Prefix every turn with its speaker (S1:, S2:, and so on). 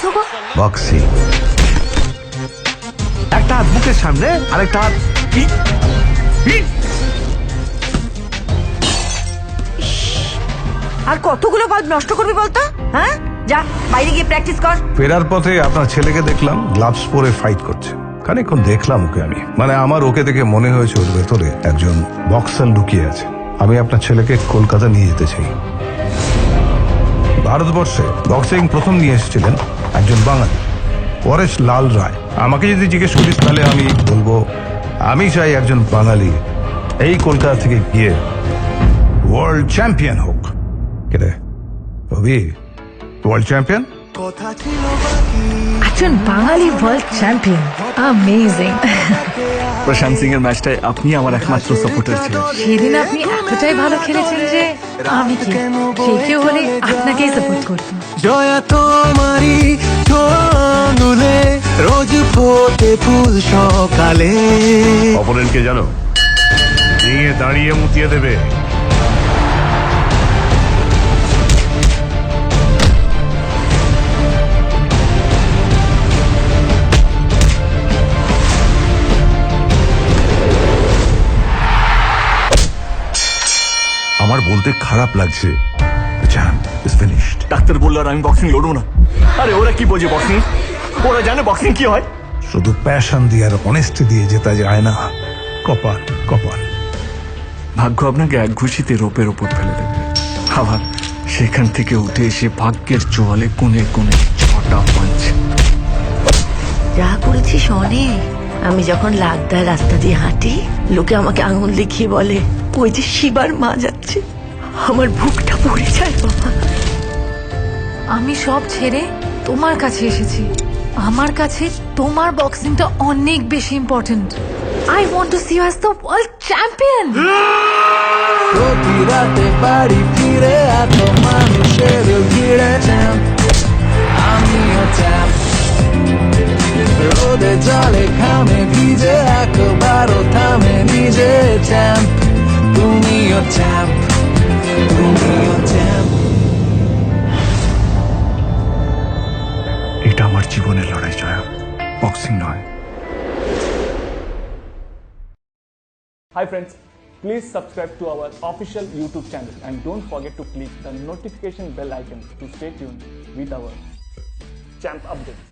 S1: হবো?
S2: বক্সিং। একটা হাত বুকের সামনে, আরেকটা হাত
S1: আর কতগুলো বাল্ব নষ্ট করবি বলতো? হ্যাঁ, যা বাইরে গিয়ে প্র্যাকটিস কর।
S2: ফেরার পথে আপনার ছেলেকে দেখলাম গ্লাভস পরে ফাইট করছে। খানিকক্ষণ দেখলাম ওকে আমি, মানে আমার ওকে দেখে মনে হয়েছে ওর ভেতরে একজন বক্সার লুকিয়ে আছে। আমি আপনার ছেলেকে কলকাতা নিয়ে যেতে চাই। ভারতবর্ষে বক্সিং প্রথম নিয়ে এসেছিলেন একজন বাঙালি, পরেশ লাল রায়। আমাকে যদি জিজ্ঞেস করিস তাহলে আমি বলবো আমি চাই একজন বাঙালি এই কলকাতা থেকে গিয়ে ওয়ার্ল্ড চ্যাম্পিয়ন হোক। কেরে রবি, ওয়ার্ল্ড চ্যাম্পিয়ন?
S3: একজন বাঙালি ওয়ার্ল্ড চ্যাম্পিয়ন, অ্যামেজিং।
S4: প্রশান্ত সিং এর ম্যাচটায় আপনি আমার একমাত্র সাপোর্টার ছিলেন।
S3: সেদিন আপনি এতটাই ভালো খেলেছেন যে আমি কি যে কেউ হলে আপনাকেই সাপোর্ট করতাম।
S5: জয়া তোমারি আঙুলে রোজ ফোটে ফুল সকালে।
S2: অপরেন্টকে জানো, নিয়ে দাঁড়িয়ে মুতিয়ে দেবে। আমার বলতে খারাপ লাগছে,
S4: ডাক্তার বললো আর আমি বক্সিং লড়বো না। আরে ওরা কি বোঝে বক্সিং? ওরা জানে বক্সিং কি হয়?
S2: শুধু প্যাশন দিয়ে আর অনেস্টি দিয়ে জেতা যায় না। কপাল কপাল।
S4: ভাগ্য আপনাকে এক ঘুষিতে রোপের ওপর ফেলে দেবে। আবার সেখান থেকে উঠে এসে ভাগ্যের চোয়ালে কোণে কোণে 6টা পাঞ্চ।
S1: যা করেছিস অনেক। আমি যখন লাগদার রাস্তা দিয়ে হাঁটি, লোকে আমাকে আঙুল দেখিয়ে বলে ওই যে শিবার মা যাচ্ছে। আমার বুকটা পড়ে যায় বাবা।
S3: আমি সব ছেড়ে তোমার কাছে এসেছি। আমার কাছে তোমার বক্সিংটা অনেক বেশি important. I want to see you as the world champion.
S5: প্রতি রাতে বাড়ি ফিরে এত মানুষের ভিড়ে চ্যাম্প, আমিও চ্যাম্প। রোদে জলে ঘামে ভিজে একবারও থামে নিজে চ্যাম্প। তুমিও চ্যাম্প, তুমিও চ্যাম্প।
S4: এটা আমার জীবনের লড়াই জয়া, বক্সিং নয়।
S6: Hi friends, please subscribe to our official YouTube channel and don't forget to click the notification bell icon to stay tuned with our champ updates.